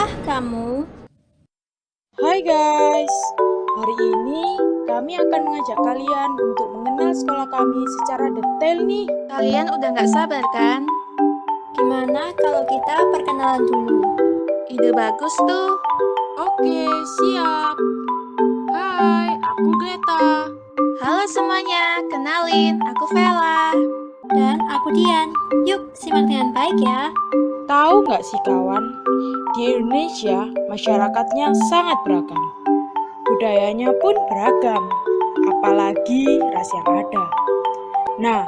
Taukah kamu? Hai guys, hari ini kami akan mengajak kalian untuk mengenal sekolah kami secara detail nih. Kalian udah gak sabar kan? Gimana kalau kita perkenalan dulu? Ide bagus tuh. Oke, siap. Hai, aku Greta. Halo semuanya, kenalin, aku Vela. Dan aku Dian. Yuk, simak dengan baik ya. Tahu nggak sih kawan, di Indonesia masyarakatnya sangat beragam. Budayanya pun beragam, apalagi ras yang ada. Nah,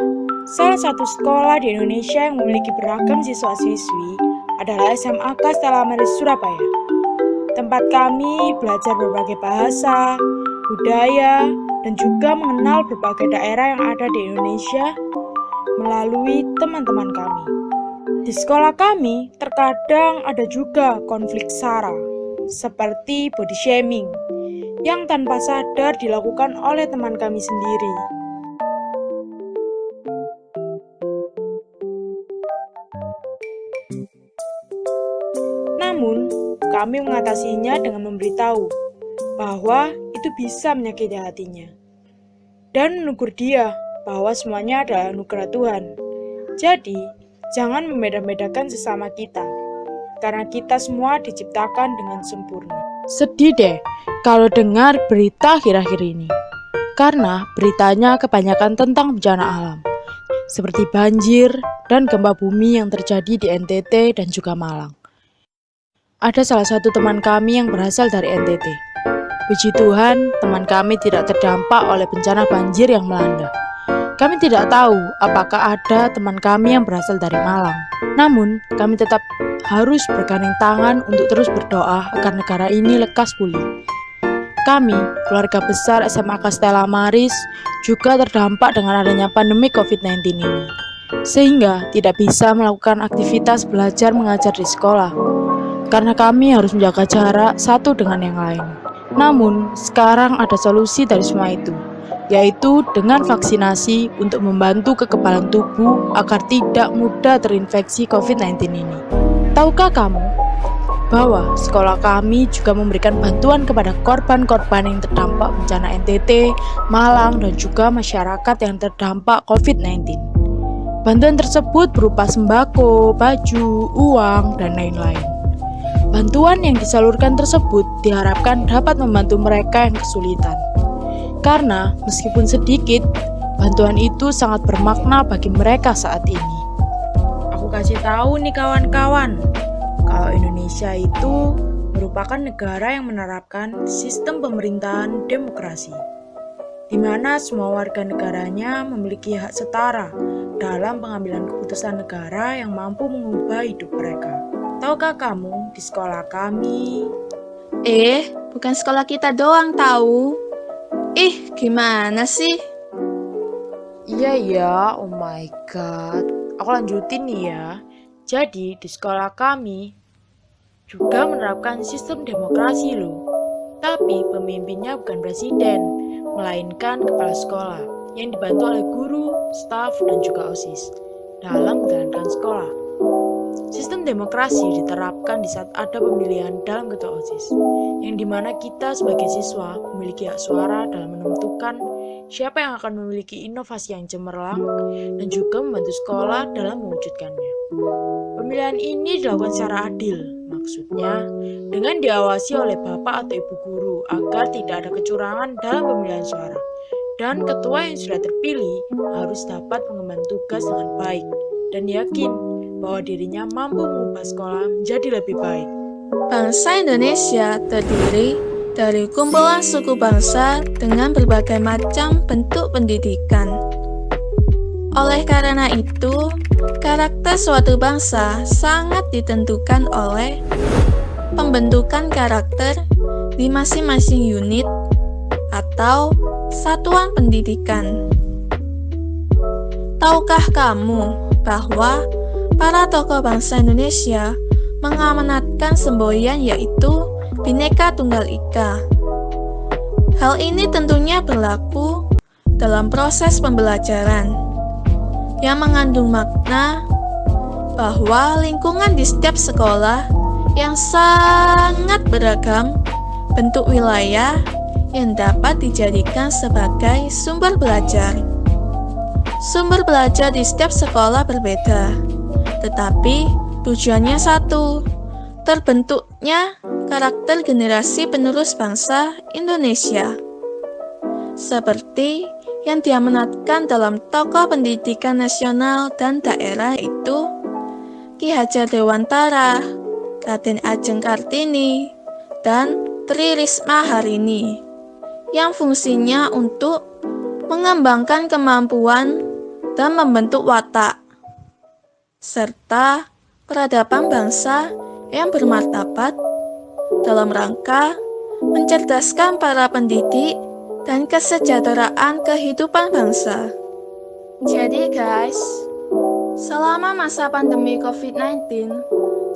salah satu sekolah di Indonesia yang memiliki beragam siswa-siswi adalah SMA Stella Maris Surabaya. Tempat kami belajar berbagai bahasa, budaya, dan juga mengenal berbagai daerah yang ada di Indonesia melalui teman-teman kami. Di sekolah kami, terkadang ada juga konflik SARA, seperti body shaming, yang tanpa sadar dilakukan oleh teman kami sendiri. Namun, kami mengatasinya dengan memberitahu bahwa itu bisa menyakiti hatinya, dan menegur dia bahwa semuanya adalah anugerah Tuhan. Jadi, jangan membeda-bedakan sesama kita, karena kita semua diciptakan dengan sempurna. Sedih deh kalau dengar berita akhir-akhir ini, karena beritanya kebanyakan tentang bencana alam, seperti banjir dan gempa bumi yang terjadi di NTT dan juga Malang. Ada salah satu teman kami yang berasal dari NTT. Puji Tuhan, teman kami tidak terdampak oleh bencana banjir yang melanda. Kami tidak tahu apakah ada teman kami yang berasal dari Malang. Namun, kami tetap harus bergandeng tangan untuk terus berdoa agar negara ini lekas pulih. Kami, keluarga besar SMA Stella Maris, juga terdampak dengan adanya pandemi COVID-19 ini, sehingga tidak bisa melakukan aktivitas belajar mengajar di sekolah, karena kami harus menjaga jarak satu dengan yang lain. Namun, sekarang ada solusi dari semua itu, yaitu dengan vaksinasi untuk membantu kekebalan tubuh agar tidak mudah terinfeksi COVID-19 ini. Tahukah kamu bahwa sekolah kami juga memberikan bantuan kepada korban-korban yang terdampak bencana NTT, Malang, dan juga masyarakat yang terdampak COVID-19. Bantuan tersebut berupa sembako, baju, uang, dan lain-lain. Bantuan yang disalurkan tersebut diharapkan dapat membantu mereka yang kesulitan. Karena meskipun sedikit, bantuan itu sangat bermakna bagi mereka saat ini. Aku kasih tahu nih kawan-kawan, kalau Indonesia itu merupakan negara yang menerapkan sistem pemerintahan demokrasi, di mana semua warga negaranya memiliki hak setara dalam pengambilan keputusan negara yang mampu mengubah hidup mereka. Tahukah kamu, di sekolah kami... Bukan sekolah kita doang tahu. Gimana sih? Iya, oh my god. Aku lanjutin nih ya. Jadi, di sekolah kami juga menerapkan sistem demokrasi loh. Tapi pemimpinnya bukan presiden, melainkan kepala sekolah yang dibantu oleh guru, staf, dan juga OSIS dalam menjalankan sekolah. Sistem demokrasi diterapkan di saat ada pemilihan dalam ketua OSIS, yang dimana kita sebagai siswa memiliki hak suara dalam menentukan siapa yang akan memiliki inovasi yang cemerlang dan juga membantu sekolah dalam mewujudkannya. Pemilihan ini dilakukan secara adil, maksudnya dengan diawasi oleh bapak atau ibu guru agar tidak ada kecurangan dalam pemilihan suara, dan ketua yang sudah terpilih harus dapat mengemban tugas dengan baik dan yakin bahwa dirinya mampu mengubah sekolah menjadi lebih baik. Bangsa Indonesia terdiri dari kumpulan suku bangsa dengan berbagai macam bentuk pendidikan. Oleh karena itu, karakter suatu bangsa sangat ditentukan oleh pembentukan karakter di masing-masing unit atau satuan pendidikan. Tahukah kamu bahwa para tokoh bangsa Indonesia mengamanatkan semboyan yaitu Bhinneka Tunggal Ika. Hal ini tentunya berlaku dalam proses pembelajaran yang mengandung makna bahwa lingkungan di setiap sekolah yang sangat beragam bentuk wilayah yang dapat dijadikan sebagai sumber belajar. Sumber belajar di setiap sekolah berbeda, tetapi tujuannya satu, terbentuknya karakter generasi penerus bangsa Indonesia. Seperti yang diamanatkan dalam tokoh pendidikan nasional dan daerah itu Ki Hajar Dewantara, Raden Ajeng Kartini, dan Tri Risma Harini, yang fungsinya untuk mengembangkan kemampuan dan membentuk watak, serta peradaban bangsa yang bermartabat dalam rangka mencerdaskan para pendidik dan kesejahteraan kehidupan bangsa. Jadi guys, selama masa pandemi COVID-19,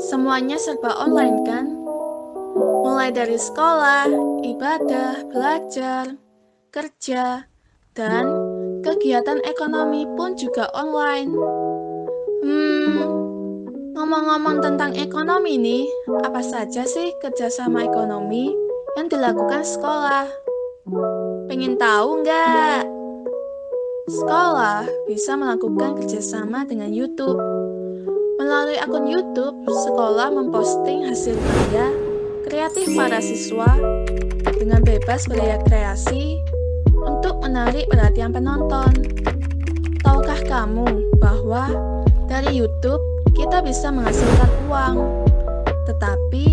semuanya serba online kan? Mulai dari sekolah, ibadah, belajar, kerja, dan kegiatan ekonomi pun juga online. Ngomong-ngomong tentang ekonomi nih, apa saja sih kerjasama ekonomi yang dilakukan sekolah? Pengen tahu nggak? Sekolah bisa melakukan kerjasama dengan YouTube. Melalui akun YouTube, sekolah memposting hasil karya kreatif para siswa dengan bebas bergaya kreasi untuk menarik perhatian penonton. Tahukah kamu bahwa dari YouTube kita bisa menghasilkan uang? Tetapi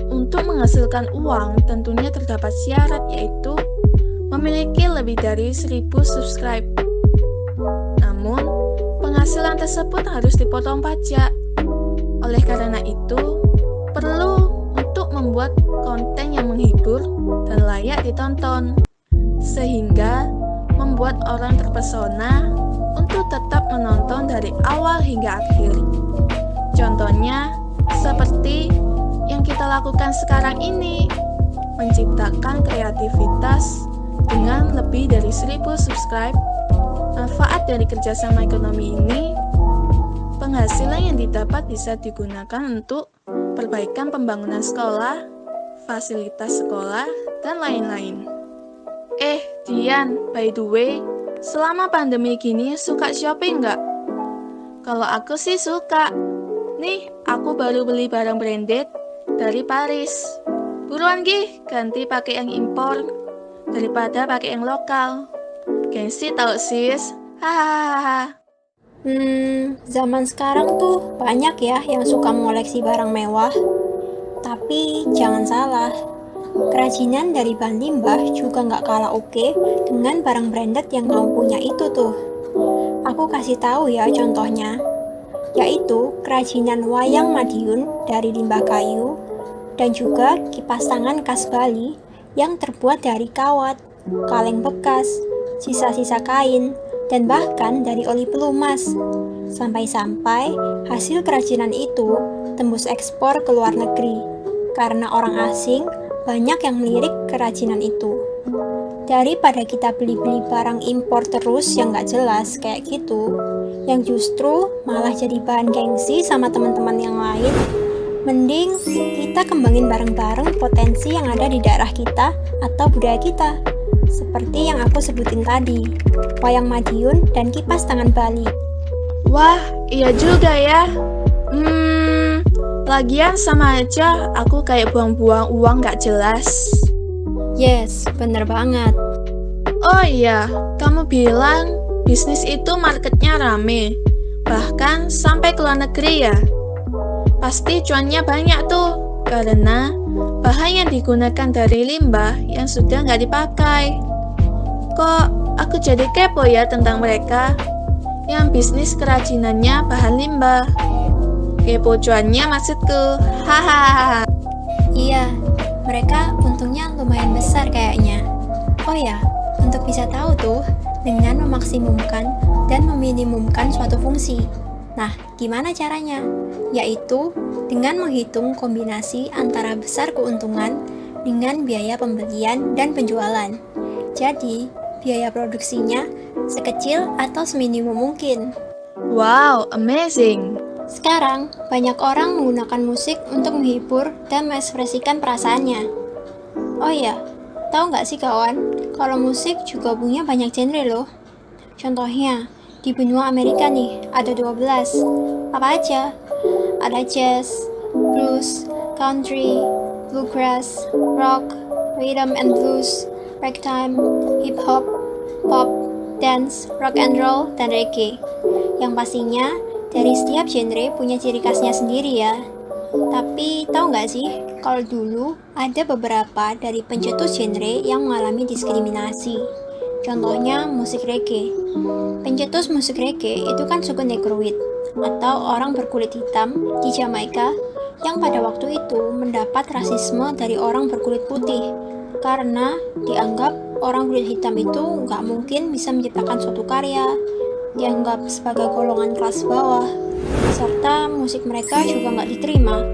untuk menghasilkan uang tentunya terdapat syarat, yaitu memiliki lebih dari 1000 subscribe. Namun, penghasilan tersebut harus dipotong pajak. Oleh karena itu, perlu untuk membuat konten yang menghibur dan layak ditonton, sehingga membuat orang terpesona untuk tetap menonton dari awal hingga akhir. Contohnya, seperti yang kita lakukan sekarang ini, menciptakan kreativitas dengan lebih dari 1000 subscribe. Manfaat dari kerjasama ekonomi ini, penghasilan yang didapat bisa digunakan untuk perbaikan pembangunan sekolah, fasilitas sekolah, dan lain-lain. Dian, by the way, selama pandemi gini suka shopping nggak? Kalau aku sih suka. Nih, aku baru beli barang branded dari Paris. Buruan gih, ganti pakai yang impor daripada pakai yang lokal. Gengsi tau sis, hahaha. Zaman sekarang tuh banyak ya yang suka mengoleksi barang mewah. Tapi jangan salah, kerajinan dari bahan limbah juga nggak kalah oke dengan barang branded yang kamu punya itu tuh. Aku kasih tahu ya contohnya, yaitu kerajinan wayang Madiun dari limbah kayu, dan juga kipas tangan khas Bali yang terbuat dari kawat, kaleng bekas, sisa-sisa kain, dan bahkan dari oli pelumas. Sampai-sampai hasil kerajinan itu tembus ekspor ke luar negeri, karena orang asing banyak yang melirik kerajinan itu. Daripada kita beli-beli barang impor terus yang gak jelas kayak gitu, yang justru malah jadi bahan gengsi sama teman-teman yang lain, mending kita kembangin bareng-bareng potensi yang ada di daerah kita atau budaya kita. Seperti yang aku sebutin tadi, wayang Madiun dan kipas tangan Bali. Wah, iya juga ya. Lagian sama aja aku kayak buang-buang uang gak jelas. Yes, bener banget. Oh iya, kamu bilang bisnis itu marketnya rame, bahkan sampai ke luar negeri ya. Pasti cuannya banyak tuh, karena bahan yang digunakan dari limbah yang sudah nggak dipakai. Kok aku jadi kepo ya tentang mereka yang bisnis kerajinannya bahan limbah. Kepo cuannya maksudku, hahaha. Iya, mereka untungnya lumayan besar kayaknya. Oh ya, untuk bisa tahu tuh, dengan memaksimumkan dan meminimumkan suatu fungsi. Nah, gimana caranya? Yaitu dengan menghitung kombinasi antara besar keuntungan dengan biaya pembelian dan penjualan. Jadi, biaya produksinya sekecil atau seminimum mungkin. Wow, amazing. Sekarang, banyak orang menggunakan musik untuk menghibur dan mengekspresikan perasaannya. Oh iya, tahu nggak sih kawan, kalau musik juga punya banyak genre loh. Contohnya, di benua Amerika nih, ada 12. Apa aja? Ada jazz, blues, country, bluegrass, rock, rhythm and blues, ragtime, hip hop, pop, dance, rock and roll, dan reggae. Yang pastinya, dari setiap genre punya ciri khasnya sendiri ya. Tapi tahu nggak sih, kalau dulu ada beberapa dari pencetus genre yang mengalami diskriminasi. Contohnya musik reggae. Pencetus musik reggae itu kan suku Negroid, atau orang berkulit hitam di Jamaika yang pada waktu itu mendapat rasisme dari orang berkulit putih karena dianggap orang kulit hitam itu nggak mungkin bisa menciptakan suatu karya, dianggap sebagai golongan kelas bawah, serta musik mereka juga nggak diterima.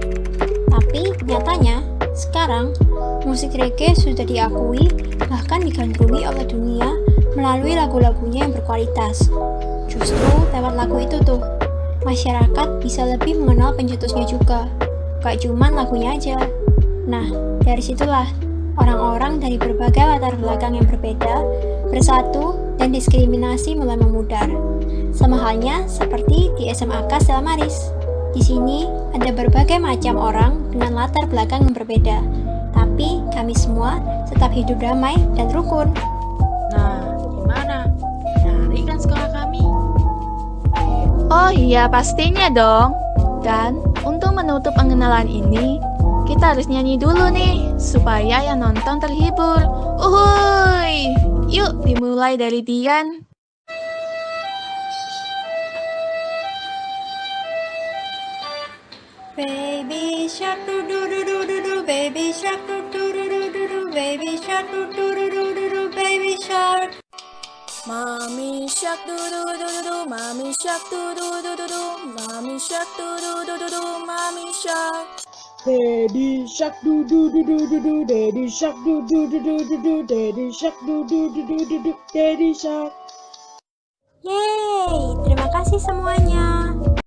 Tapi nyatanya, sekarang musik reggae sudah diakui bahkan digandrungi oleh dunia melalui lagu-lagunya yang berkualitas. Justru lewat lagu itu tuh, masyarakat bisa lebih mengenal pencetusnya juga, gak cuman lagunya aja. Nah, dari situlah orang-orang dari berbagai latar belakang yang berbeda bersatu dan diskriminasi mulai memudar. Sama halnya seperti di SMAK Stella Maris. Di sini ada berbagai macam orang dengan latar belakang yang berbeda, tapi kami semua tetap hidup damai dan rukun. Nah, gimana? Menarik kan sekolah kami? Oh iya, pastinya dong. Dan untuk menutup pengenalan ini, kita harus nyanyi dulu nih, supaya yang nonton terhibur. Uhuy! Yuk, dimulai dari Dian. Baby shark do do do do do do, baby shark do do do do do do, baby shark do do do do do do, baby shark. Mommy shark do do do do do, mommy shark do do do do do, mommy shark do do do do do, mommy shark. Daddy shark do do do do do do, daddy shark do do do do do do, daddy shark do do do do do do, daddy shark. Yeay, terima kasih semuanya.